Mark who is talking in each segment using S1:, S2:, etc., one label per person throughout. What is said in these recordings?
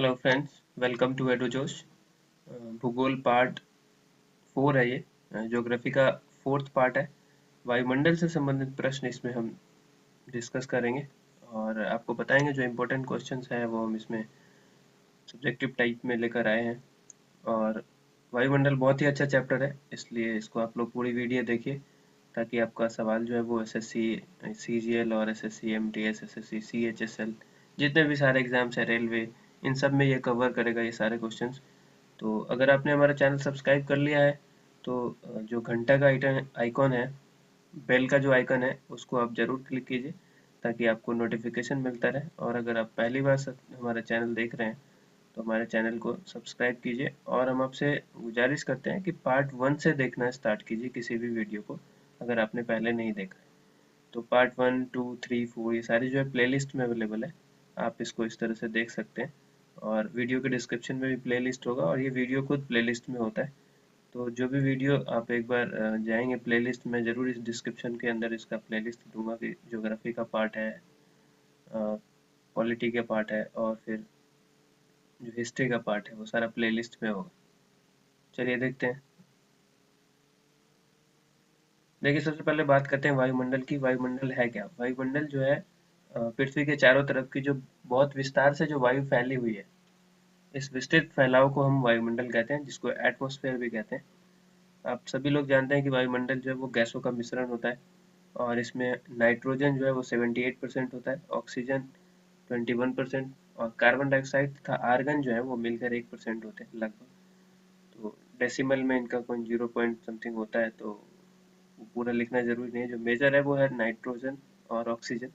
S1: Hello friends, welcome to Edujosh. भूगोल part 4 है ये। ज्योग्राफी का 4th पार्ट है। वायुमंडल से संबंधित प्रश्न इसमें हम डिस्कस करेंगे और आपको बताएंगे जो इम्पोर्टेंट क्वेश्चंस हैं वो हम इसमें सब्जेक्टिव टाइप में लेकर आए हैं। और वायुमंडल बहुत ही अच्छा चैप्टर है, इसलिए इसको आप लोग पूरी वीडियो देखिए ताकि आपका सवाल जो है वो एसएससी सीजीएल और एसएससी एमटीएस एसएससी सीएचएसएल जितने भी सारे एग्जाम्स हैं, रेलवे, इन सब में ये कवर करेगा ये सारे क्वेश्चंस। तो अगर आपने हमारा चैनल सब्सक्राइब कर लिया है तो जो घंटा का आइकॉन है, बेल का जो आइकन है उसको आप ज़रूर क्लिक कीजिए ताकि आपको नोटिफिकेशन मिलता रहे। और अगर आप पहली बार हमारा चैनल देख रहे हैं तो हमारे चैनल को सब्सक्राइब कीजिए। और हम आपसे गुजारिश करते हैं कि पार्ट 1 से देखना स्टार्ट कीजिए किसी भी वीडियो को, अगर आपने पहले नहीं देखा है। तो पार्ट 1, 2, 3, 4 ये सारी जो है प्लेलिस्ट में अवेलेबल है, आप इसको इस तरह से देख सकते हैं। और वीडियो के डिस्क्रिप्शन में भी प्लेलिस्ट होगा और ये वीडियो खुद प्लेलिस्ट में होता है। तो जो भी वीडियो आप एक बार जाएंगे प्लेलिस्ट में, ज़रूर इस डिस्क्रिप्शन के अंदर इसका प्लेलिस्ट दूंगा कि ज्योग्राफी का पार्ट है, पॉलिटी का पार्ट है और फिर जो हिस्ट्री का पार्ट है वो सारा प्लेलिस्ट में होगा। चलिए देखते हैं। देखिए, सबसे पहले बात करते हैं वायुमंडल की। वायुमंडल है क्या? वायुमंडल जो है पृथ्वी के चारों तरफ की जो बहुत विस्तार से जो वायु फैली हुई है, इस विस्तृत फैलाव को हम वायुमंडल कहते हैं, जिसको एटमॉस्फेयर भी कहते हैं। आप सभी लोग जानते हैं कि वायुमंडल जो है वो गैसों का मिश्रण होता है और इसमें नाइट्रोजन जो है वो 78% होता है, ऑक्सीजन 21% और कार्बन डाइऑक्साइड तथा आर्गन जो है वो मिलकर 1% होते हैं लगभग। तो डेसिमल में इनका कोई 0 पॉइंट समथिंग होता है, तो वो पूरा लिखना जरूरी नहीं है। जो मेजर है वो है नाइट्रोजन और ऑक्सीजन,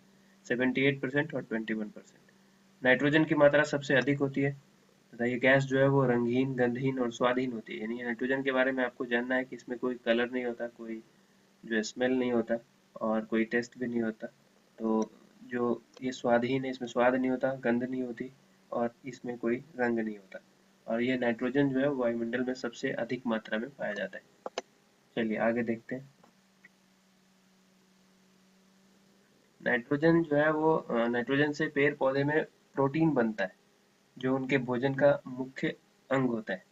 S1: 78% और 21%। नाइट्रोजन की मात्रा सबसे अधिक होती है तथा ये गैस जो है वो रंगीन, गंधहीन और स्वादहीन होती है। यानी नाइट्रोजन के बारे में आपको जानना है कि इसमें कोई कलर नहीं होता, कोई जो स्मेल नहीं होता और कोई टेस्ट भी नहीं होता। तो जो ये स्वादहीन है, इसमें स्वाद नहीं होता, गंध नहीं होती और इसमें कोई रंग नहीं होता। और ये नाइट्रोजन जो है वायुमंडल में सबसे अधिक मात्रा में पाया जाता है। चलिए आगे देखते हैं। नाइट्रोजन जो है वो नाइट्रोजन से पेड़ पौधे में प्रोटीन बनता है जो उनके भोजन का मुख्य अंग होता है।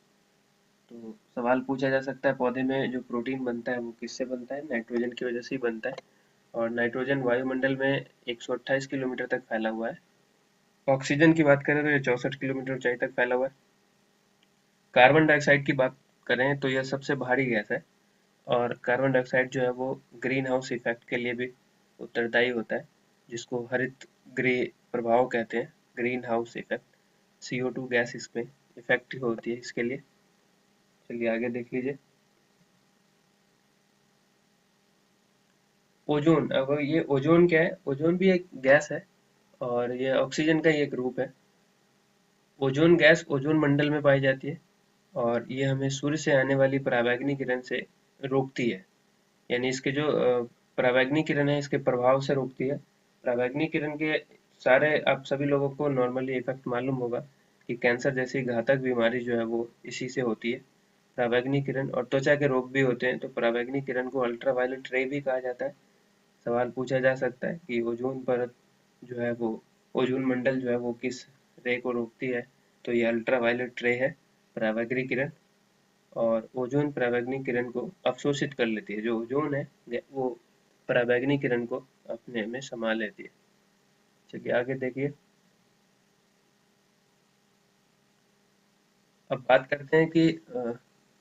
S1: तो सवाल पूछा जा सकता है, पौधे में जो प्रोटीन बनता है वो किससे बनता है? नाइट्रोजन की वजह से ही बनता है। और नाइट्रोजन वायुमंडल में 128 किलोमीटर तक फैला हुआ है। ऑक्सीजन की बात करें तो ये 64 किलोमीटर ऊंचाई तक फैला हुआ है। कार्बन डाइऑक्साइड की बात करें तो यह सबसे भारी गैस है और कार्बन डाइऑक्साइड जो है वो ग्रीन हाउस इफेक्ट के लिए भी उत्तरदायी होता है, जिसको हरित गृह प्रभाव कहते हैं, green house effect. CO2 gas इसमें इफेक्टिव होती है इसके लिए। चलिए आगे देख लीजिए। ओजोन, अब ये ओजोन क्या है? ओजोन भी एक गैस है और ये ऑक्सीजन का ही एक रूप है। ओजोन गैस ओजोन मंडल में पाई जाती है और ये हमें सूर्य से आने वाली पराबैंगनी किरण से रोकती है। यानी इसके जो पराबैंगनी किरण है इसके प्रभाव से रोकती है। पराबैंगनी किरण के सारे आप सभी लोगों को नॉर्मली इफेक्ट मालूम होगा कि कैंसर जैसी घातक बीमारी जो है वो इसी से होती है, पराबैंगनी किरण। और त्वचा के रोग भी होते हैं, तो पराबैंगनी किरण को अल्ट्रावायलेट रे भी कहा जाता है। सवाल पूछा जा सकता है कि ओजोन परत जो है वो, ओजोन मंडल जो है वो किस रे को रोकती है? तो ये अल्ट्रावायलेट रे है, पराबैंगनी किरण। और ओजोन पराबैंगनी किरण को अवशोषित कर लेती है। जो ओजोन है वो पराबैंगनी किरण को अपने में समा लेती है। चलिए आगे देखिए। अब बात करते हैं कि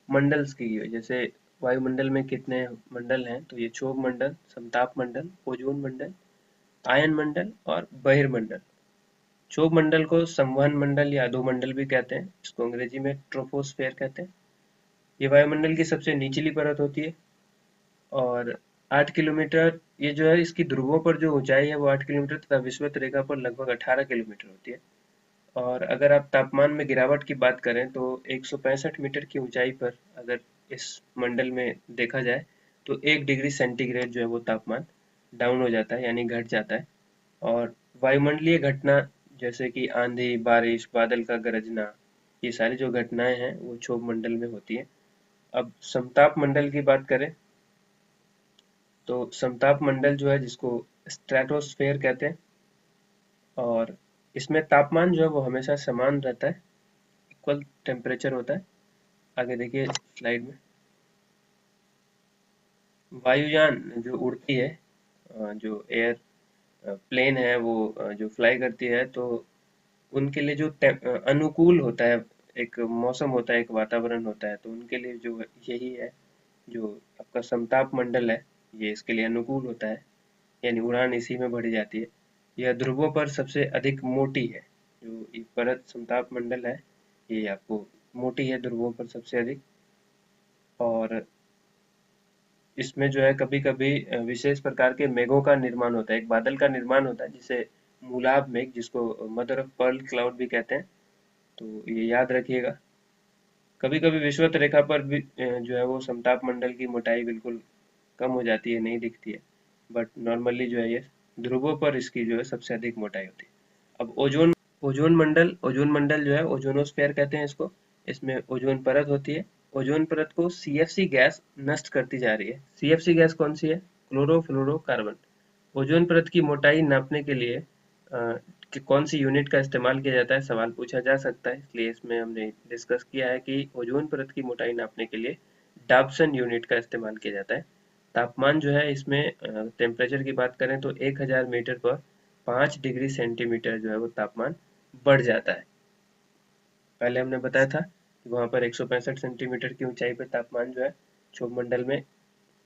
S1: मंडल्स की। जैसे वायुमंडल में कितने मंडल हैं? तो ये क्षोभ मंडल, समताप मंडल, ओजोन मंडल, आयन मंडल और बहिर्मंडल। क्षोभ मंडल को संवहन मंडल या अधोमंडल भी कहते हैं, इसको अंग्रेजी में ट्रोपोस्फेयर कहते हैं। ये वायुमंडल की सबसे निचली परत होती है और 8 किलोमीटर, ये जो है इसकी ध्रुवों पर जो ऊंचाई है वो 8 किलोमीटर तथा विषुवत रेखा पर लगभग 18 किलोमीटर होती है। और अगर आप तापमान में गिरावट की बात करें तो 165 मीटर की ऊंचाई पर अगर इस मंडल में देखा जाए तो 1 डिग्री सेंटीग्रेड जो है वो तापमान डाउन हो जाता है, यानी घट जाता है। और वायुमंडलीय घटना जैसे कि आंधी, बारिश, बादल का गरजना, ये सारी जो घटनाएं हैं वो क्षोभ मंडल में होती है। अब समताप मंडल की बात करें तो समताप मंडल जो है जिसको स्ट्रेटोस्फेयर कहते हैं और इसमें तापमान जो है वो हमेशा समान रहता है, इक्वल टेम्परेचर होता है। आगे देखिए स्लाइड में, वायुयान जो उड़ती है, जो एयर प्लेन है वो जो फ्लाई करती है, तो उनके लिए जो अनुकूल होता है, एक मौसम होता है, एक वातावरण होता है, तो उनके लिए जो यही है, जो आपका समताप मंडल है, ये इसके लिए अनुकूल होता है, यानी उड़ान इसी में बढ़ जाती है। यह ध्रुवों पर सबसे अधिक मोटी है, जो ये परत समताप मंडल है, ये आपको मोटी है ध्रुवों पर सबसे अधिक। और इसमें जो है कभी-कभी विशेष प्रकार के मेघों का निर्माण होता है, एक बादल का निर्माण होता है जिसे मूलाभ मेघ, जिसको मदर ऑफ पर्ल क्लाउड भी कहते हैं, तो ये याद रखिएगा। कभी-कभी विषुवत रेखा पर भी जो है वो समताप मंडल की मोटाई बिल्कुल कम हो जाती है, नहीं दिखती है, बट नॉर्मली जो है ये ध्रुवों पर इसकी जो है सबसे अधिक मोटाई होती है। अब ओजोन मंडल जो है ओजोनोस्फेयर कहते हैं इसको। इसमें ओजोन परत होती है। ओजोन परत को सीएफसी गैस नष्ट करती जा रही है। सीएफसी गैस कौन सी है? क्लोरोफ्लोरोकार्बन। ओजोन परत की मोटाई नापने के लिए कि कौन सी यूनिट का इस्तेमाल किया जाता है, सवाल पूछा जा सकता है, इसलिए इसमें हमने डिस्कस किया है कि ओजोन परत की मोटाई नापने के लिए डाप्सन यूनिट का इस्तेमाल किया जाता है। तापमान जो है इसमें टेम्परेचर की बात करें तो 1000 मीटर पर 5 डिग्री सेंटीमीटर जो है वो तापमान बढ़ जाता है। पहले हमने बताया था कि वहाँ पर 165 सेंटीमीटर की ऊंचाई पर तापमान जो है क्षोभ मंडल में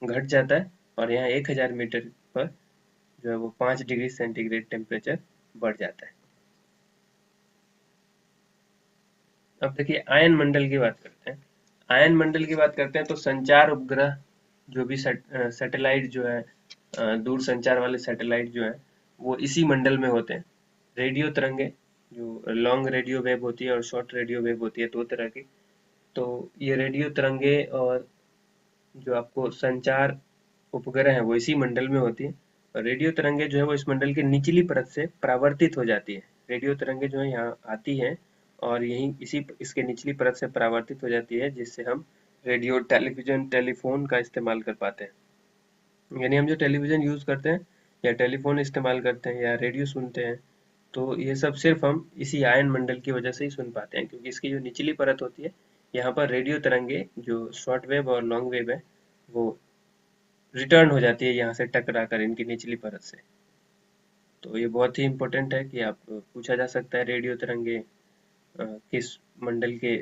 S1: घट जाता है, और यहाँ 1000 मीटर पर जो है वो 5 डिग्री सेंटीग्रेड टेम्परेचर बढ़ जाता है। अब देखिए आयन मंडल की बात करते हैं। आयन मंडल की बात करते हैं तो संचार उपग्रह, जो भी सैटेलाइट जो है, दूर संचार वाले सैटेलाइट जो है वो इसी मंडल में होते हैं। रेडियो तरंगे, जो लॉन्ग रेडियो वेव होती है और शॉर्ट रेडियो वेव होती है, दो तरह की। तो ये रेडियो तरंगे और जो आपको संचार उपग्रह है वो इसी मंडल में होती है। और रेडियो तरंगे जो है वो इस मंडल की निचली परत से परावर्तित हो जाती है। रेडियो तरंगे जो है यहाँ आती हैं और यहीं इसी इसके निचली परत से परावर्तित हो जाती है, जिससे हम रेडियो, टेलीविजन, टेलीफोन का इस्तेमाल कर पाते हैं। यानी हम जो टेलीविजन यूज करते हैं या टेलीफोन इस्तेमाल करते हैं या रेडियो सुनते हैं, तो ये सब सिर्फ हम इसी आयन मंडल की वजह से ही सुन पाते हैं, क्योंकि इसकी जो निचली परत होती है, यहाँ पर रेडियो तरंगे जो शॉर्ट वेव और लॉन्ग वेव है वो रिटर्न हो जाती है यहाँ से टकरा कर इनकी निचली परत से। तो ये बहुत ही इम्पोर्टेंट है कि आप पूछा जा सकता है रेडियो तरंगे किस मंडल के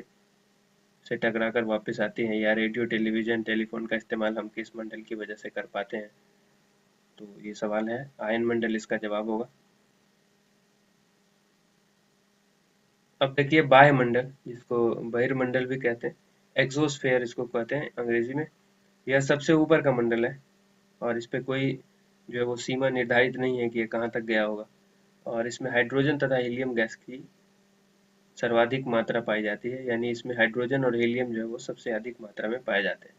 S1: से टकरा कर वापस आती हैं, या रेडियो, टेलीविजन, टेलीफोन का इस्तेमाल हम किस मंडल की वजह से कर पाते हैं। तो ये सवाल है, आयन मंडल इसका जवाब होगा। अब देखिए बाह्य मंडल, जिसको बहिर्मंडल भी कहते हैं, एक्सोस्फेयर इसको कहते हैं अंग्रेजी में। यह सबसे ऊपर का मंडल है और इस पे कोई जो है वो सीमा निर्धारित नहीं है कि ये कहाँ तक गया होगा। और इसमें हाइड्रोजन तथा हीलियम गैस की सर्वाधिक मात्रा पाई जाती है, यानी इसमें हाइड्रोजन और हीलियम जो है वो सबसे अधिक मात्रा में पाए जाते हैं।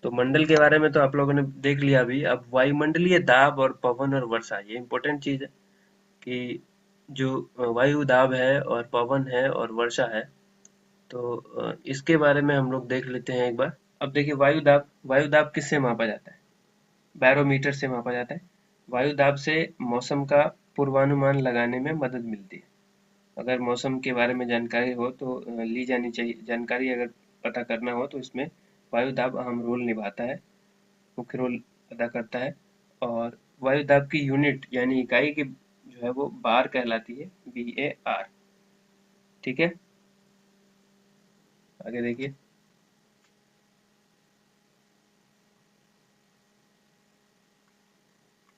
S1: तो मंडल के बारे में तो आप लोगों ने देख लिया अभी। अब वायुमंडलीय दाब और पवन और वर्षा, ये इंपॉर्टेंट चीज है कि जो वायु दाब है और पवन है और वर्षा है, तो इसके बारे में हम लोग देख लेते हैं एक बार। अब देखिए वायु दाब किससे मापा जाता है? बैरोमीटर से मापा जाता है। वायु दाब से मौसम का पूर्वानुमान लगाने में मदद मिलती है। अगर मौसम के बारे में जानकारी हो तो ली जानी चाहिए। जानकारी अगर पता करना हो तो इसमें वायु दाब अहम रोल निभाता है, मुख्य रोल अदा करता है। और वायु दाब की यूनिट यानी इकाई की जो है वो बार कहलाती है, BAR। ठीक है, आगे देखिए।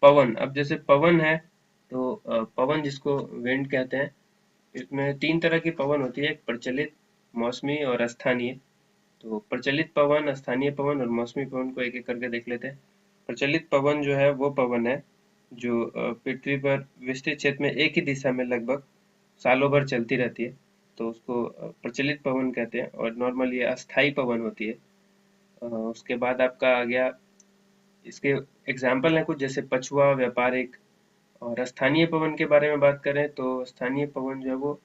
S1: पवन, अब जैसे पवन है तो पवन जिसको विंड कहते हैं, इसमें तीन तरह की पवन होती है, एक प्रचलित, मौसमी और स्थानीय। तो प्रचलित पवन, स्थानीय पवन और मौसमी पवन को एक एक करके देख लेते हैं। प्रचलित पवन जो है वो पवन है जो पृथ्वी पर विस्तृत क्षेत्र में एक ही दिशा में लगभग सालों भर चलती रहती है, तो उसको प्रचलित पवन कहते हैं। और नॉर्मल ये अस्थाई पवन होती है। उसके बाद आपका आ गया, इसके एग्जाम्पल हैं कुछ, जैसे पछुआ, व्यापारिक। और स्थानीय पवन के बारे में बात करें तो स्थानीय पवन जो है वो,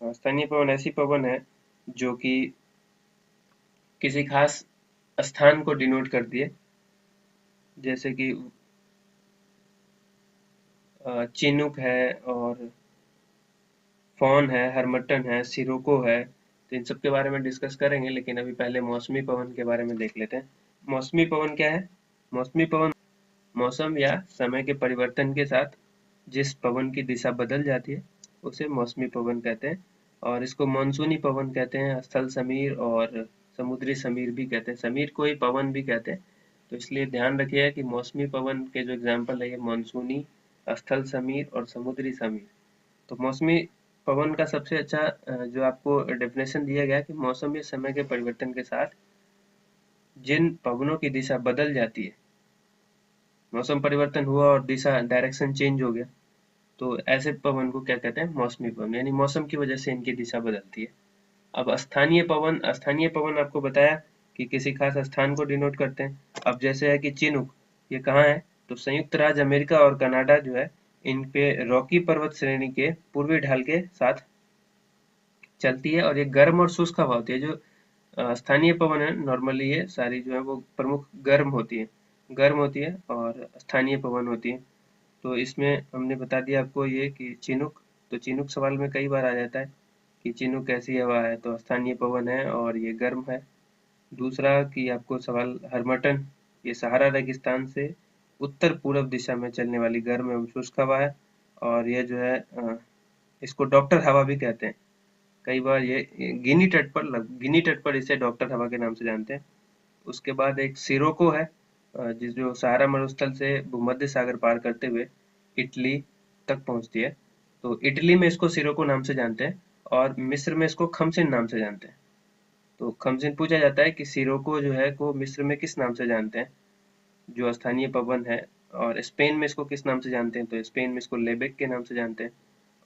S1: स्थानीय पवन ऐसी पवन है जो कि किसी खास स्थान को डिनोट करती है, जैसे कि चिनूक है और फॉन है, हरमट्टन है, सिरोको है, तो इन सब के बारे में डिस्कस करेंगे, लेकिन अभी पहले मौसमी पवन के बारे में देख लेते हैं। मौसमी पवन क्या है? मौसमी पवन मौसम या समय के परिवर्तन के साथ जिस पवन की दिशा बदल जाती है उसे मौसमी पवन कहते हैं, और इसको मानसूनी पवन कहते हैं, स्थल समीर और समुद्री समीर भी कहते हैं, समीर को ही पवन भी कहते हैं। तो इसलिए ध्यान रखिएगा कि मौसमी पवन के जो एग्जाम्पल है ये मानसूनी, स्थल समीर और समुद्री समीर। तो मौसमी पवन का सबसे अच्छा जो आपको डेफिनेशन दिया गया कि मौसम या समय के परिवर्तन के साथ जिन पवनों की दिशा बदल जाती है, मौसम परिवर्तन हुआ और दिशा डायरेक्शन चेंज हो गया, तो ऐसे पवन को क्या कहते हैं? मौसमी पवन, यानी मौसम की वजह से इनकी दिशा बदलती है। अब स्थानीय पवन आपको बताया कि किसी खास स्थान को डिनोट करते हैं। अब जैसे है कि चिनूक, ये कहाँ है? तो संयुक्त राज्य अमेरिका और कनाडा जो है, इन पे रॉकी पर्वत श्रेणी के पूर्वी ढाल के साथ चलती है, और ये गर्म और शुष्क हवा होती है। जो स्थानीय पवन है, नॉर्मली ये सारी जो है वो प्रमुख गर्म होती है और स्थानीय पवन होती है। तो इसमें हमने बता दिया आपको ये कि चिनूक, तो चिनूक सवाल में कई बार आ जाता है कि चिनूक कैसी हवा है, तो स्थानीय पवन है और ये गर्म है। दूसरा कि आपको सवाल हरमटन, ये सहारा रेगिस्तान से उत्तर पूर्व दिशा में चलने वाली गर्म एवं शुष्क हवा है, और ये जो है इसको डॉक्टर हवा भी कहते हैं। कई बार ये गिनी तट पर इसे डॉक्टर हवा के नाम से जानते हैं। उसके बाद एक सिरोको है, जिस जो सहारा मरुस्थल से भूमध्य सागर पार करते हुए इटली तक पहुंचती है। तो इटली में इसको सिरोको नाम से जानते हैं, और मिस्र में इसको खमसिन नाम से जानते हैं। तो खमसिन पूछा जाता है कि सिरोको जो है को मिस्र में किस नाम से जानते हैं, जो स्थानीय पवन है, और स्पेन में इसको किस नाम से जानते हैं, तो स्पेन में इसको लेबेक के नाम से जानते हैं।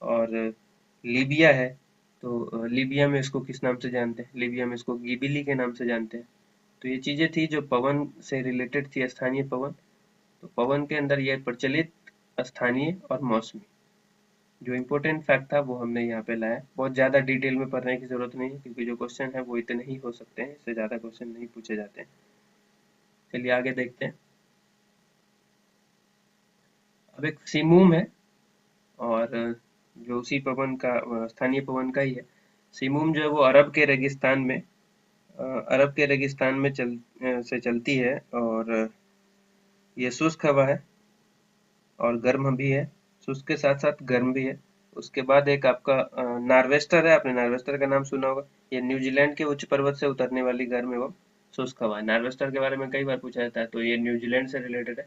S1: और लीबिया है, तो लीबिया में इसको किस नाम से जानते हैं, लीबिया में इसको गिबिली के नाम से जानते हैं। तो ये चीजें थी जो पवन से रिलेटेड थी, स्थानीय पवन। तो पवन के अंदर ये प्रचलित, स्थानीय और मौसमी, जो इम्पोर्टेंट फैक्ट था वो हमने यहाँ पे लाया। बहुत ज़्यादा डिटेल में पढ़ने की ज़रूरत नहीं है, क्योंकि जो क्वेश्चन है वो इतने ही हो सकते हैं, इससे ज़्यादा क्वेश्चन नहीं पूछे जाते हैं। चलिए आगे देखते हैं। अब एक सिमूम है, और जो उसी पवन का, स्थानीय पवन का ही है। सिमूम जो है वो अरब के रेगिस्तान में से चलती है, और ये शुष्क हवा है और गर्म भी है, शुष्क के साथ साथ गर्म भी है। उसके बाद एक आपका नार्वेस्टर है, आपने नार्वेस्टर का नाम सुना होगा। ये न्यूजीलैंड के उच्च पर्वत से उतरने वाली गर्म एवं शुष्क हवा है। नार्वेस्टर के बारे में कई बार पूछा जाता है, तो ये न्यूजीलैंड से रिलेटेड है।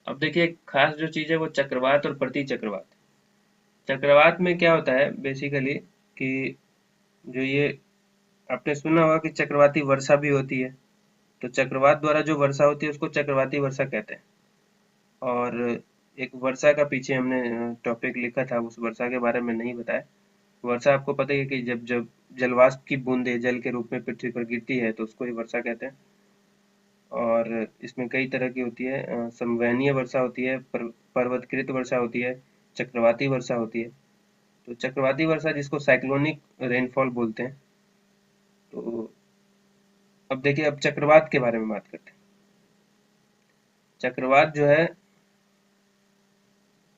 S1: अब देखिए खास जो चीज है वो चक्रवात और प्रति चक्रवात। चक्रवात में क्या होता है बेसिकली कि जो ये आपने सुना होगा कि चक्रवाती वर्षा भी होती है। तो चक्रवात द्वारा जो वर्षा होती है उसको चक्रवाती वर्षा कहते हैं। और एक वर्षा का पीछे हमने टॉपिक लिखा था, उस वर्षा के बारे में नहीं बताया। वर्षा आपको पता ही है कि जब जब जलवाष्प की बूंदें जल के रूप में पृथ्वी पर गिरती है तो उसको ही वर्षा कहते हैं। और इसमें कई तरह की होती है, संवहनीय वर्षा होती है, पर्वतकृत वर्षा होती है, चक्रवाती वर्षा होती है। तो चक्रवाती वर्षा जिसको साइक्लोनिक रेनफॉल बोलते हैं। तो अब देखिए, अब चक्रवात के बारे में बात करते हैं। चक्रवात जो है,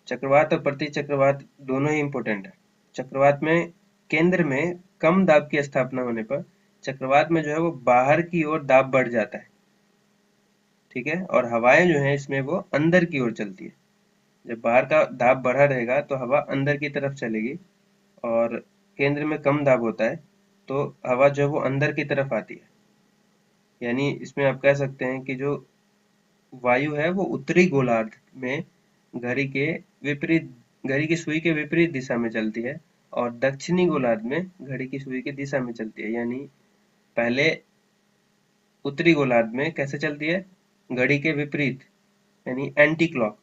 S1: चक्रवात और प्रति चक्रवात दोनों ही इम्पोर्टेंट है। चक्रवात में केंद्र में कम दाब की स्थापना होने पर चक्रवात में जो है वो बाहर की ओर दाब बढ़ जाता है, ठीक है, और हवाएं जो है इसमें वो अंदर की ओर चलती है। जब बाहर का दाब बढ़ा रहेगा तो हवा अंदर की तरफ चलेगी, और केंद्र में कम दाब होता है तो हवा जो है वो अंदर की तरफ आती है। यानी इसमें आप कह सकते हैं कि जो वायु है वो उत्तरी गोलार्ध में घड़ी की सुई के विपरीत दिशा में चलती है, और दक्षिणी गोलार्ध में घड़ी की सुई की दिशा में चलती है। यानी पहले उत्तरी गोलार्ध में कैसे चलती है, घड़ी के विपरीत, यानी एंटी क्लॉक,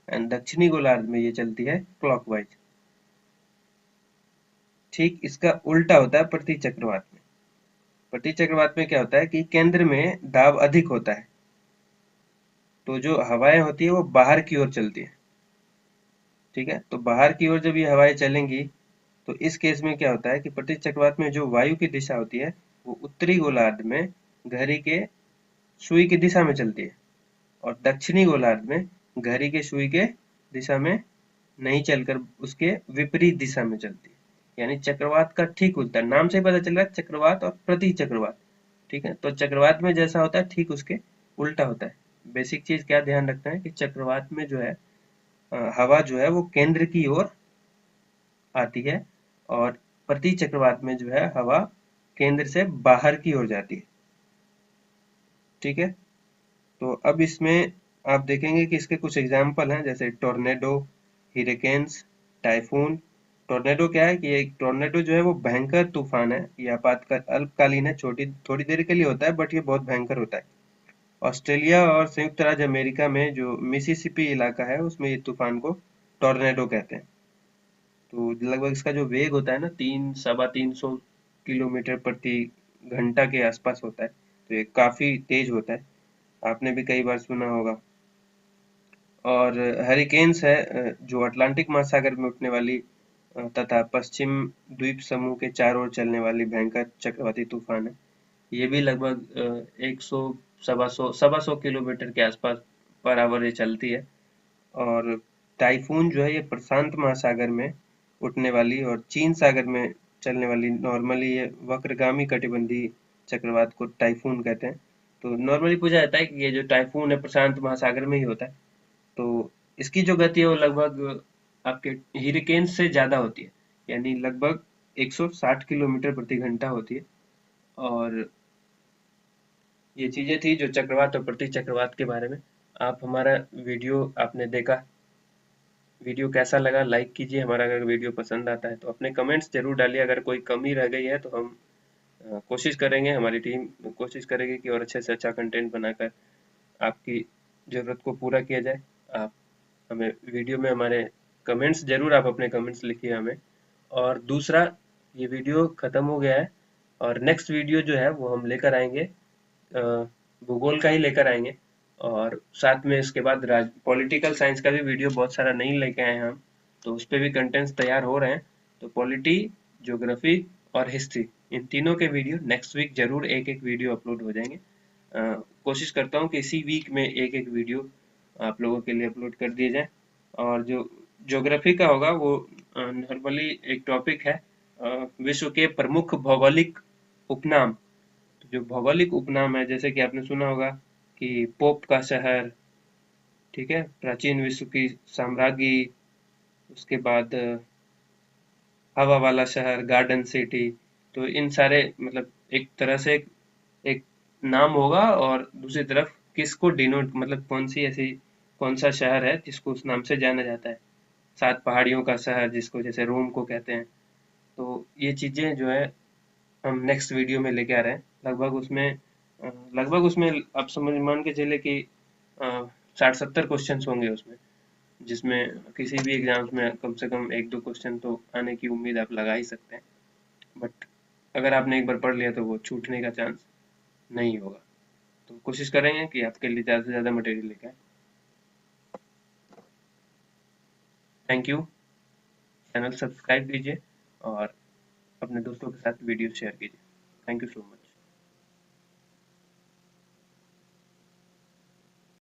S1: एंड दक्षिणी गोलार्ध में ये चलती है क्लॉकवाइज। ठीक इसका उल्टा होता है प्रति चक्रवात में। प्रति चक्रवात में क्या होता है कि केंद्र में दाब अधिक होता है, तो जो हवाएं होती है वो बाहर की ओर चलती है, ठीक है। तो बाहर की ओर जब ये हवाएं चलेंगी तो इस केस में क्या होता है कि प्रति चक्रवात में जो वायु की दिशा होती है वो उत्तरी गोलार्ध में घड़ी के सुई की दिशा में चलती है, और दक्षिणी गोलार्ध में घड़ी के सुई के दिशा में नहीं चलकर उसके विपरीत दिशा में चलती है। यानी चक्रवात का ठीक उल्टा, नाम से ही पता चल रहा है चक्रवात और प्रति चक्रवात। ठीक है, तो चक्रवात में जैसा होता है ठीक उसके उल्टा होता है। बेसिक चीज क्या ध्यान रखना है कि चक्रवात में जो है हवा जो है वो केंद्र की ओर आती है, और प्रति चक्रवात में जो है हवा केंद्र से बाहर की ओर जाती है। ठीक है, तो अब इसमें आप देखेंगे कि इसके कुछ एग्जाम्पल हैं, जैसे टोर्नेडो, हिरिकेन्स, टाइफून। टोर्नेडो क्या है कि एक टोर्नेडो जो है वो भयंकर तूफान है, ये आपातकाल अल्पकालीन है, छोटी थोड़ी देर के लिए होता है, बट ये बहुत भयंकर होता है। ऑस्ट्रेलिया और संयुक्त राज्य अमेरिका में जो मिसिसिपी इलाका है उसमें ये तूफान को टोर्नेडो कहते हैं। तो लगभग इसका जो वेग होता है ना, 300-350 किलोमीटर प्रति घंटा के आसपास होता है, तो ये काफी तेज होता है, आपने भी कई बार सुना होगा। और हरिकेन्स है जो अटलांटिक महासागर में उठने वाली तथा पश्चिम द्वीप समूह के चारों ओर चलने वाली भयंकर चक्रवाती तूफान है। ये भी लगभग 100 सवा सौ किलोमीटर के आसपास पर आवर ये चलती है। और टाइफून जो है ये प्रशांत महासागर में उठने वाली और चीन सागर में चलने वाली, नॉर्मली ये वक्रगामी कटिबंधीय चक्रवात को टाइफून कहते हैं। तो नॉर्मली पूछा जाता है कि ये जो टाइफून है प्रशांत महासागर में ही होता है, तो इसकी जो गति है वो लगभग आपके हरिकेन से ज्यादा होती है, यानी लगभग 160 किलोमीटर प्रति घंटा होती है। और ये चीजें थी जो चक्रवात और प्रति चक्रवात के बारे में। आप हमारा वीडियो आपने देखा, वीडियो कैसा लगा लाइक कीजिए, हमारा अगर वीडियो पसंद आता है तो अपने कमेंट्स जरूर डालिए। अगर कोई कमी रह गई है तो हम कोशिश करेंगे, हमारी टीम कोशिश करेगी कि और अच्छे से अच्छा कंटेंट बनाकर आपकी ज़रूरत को पूरा किया जाए। आप हमें वीडियो में हमारे कमेंट्स जरूर, आप अपने कमेंट्स लिखिए हमें। और दूसरा, ये वीडियो ख़त्म हो गया है और नेक्स्ट वीडियो जो है वो हम लेकर आएंगे भूगोल का ही लेकर आएंगे। और साथ में इसके बाद पॉलिटिकल साइंस का भी वीडियो बहुत सारा नहीं लेके आए हैं हम, तो उस पर भी कंटेंट्स तैयार हो रहे हैं। तो पॉलिटी, ज्योग्राफी और हिस्ट्री, इन तीनों के वीडियो नेक्स्ट वीक जरूर एक एक वीडियो अपलोड हो जाएंगे। कोशिश करता हूँ कि इसी वीक में एक एक वीडियो आप लोगों के लिए अपलोड कर दिए जाए। और जो ज्योग्राफी का होगा वो नॉर्मली एक टॉपिक है विश्व के प्रमुख भौगोलिक उपनाम। तो जो भौगोलिक उपनाम है, जैसे कि आपने सुना होगा कि पोप का शहर, ठीक है, प्राचीन विश्व की साम्राज्ञी, उसके बाद हवा वाला शहर, गार्डन सिटी। तो इन सारे मतलब एक तरह से एक नाम होगा और दूसरी तरफ किसको डिनोट, मतलब कौन सी ऐसी कौन सा शहर है जिसको उस नाम से जाना जाता है। 7 पहाड़ियों का शहर जिसको जैसे रोम को कहते हैं। तो ये चीजें जो है हम नेक्स्ट वीडियो में लेके आ रहे हैं। लगभग उसमें आप समझ मान के चले कि 60-70 क्वेश्चन होंगे उसमें, जिसमें किसी भी एग्जाम्स में कम से कम 1-2 क्वेश्चन तो आने की उम्मीद आप लगा ही सकते हैं। बट अगर आपने एक बार पढ़ लिया तो वो छूटने का चांस नहीं होगा। तो कोशिश करेंगे कि आपके लिए ज़्यादा से ज़्यादा मटेरियल लेके आए। Thank you. चैनल सब्सक्राइब कीजिए और अपने दोस्तों के साथ वीडियो शेयर कीजिए। Thank you so much.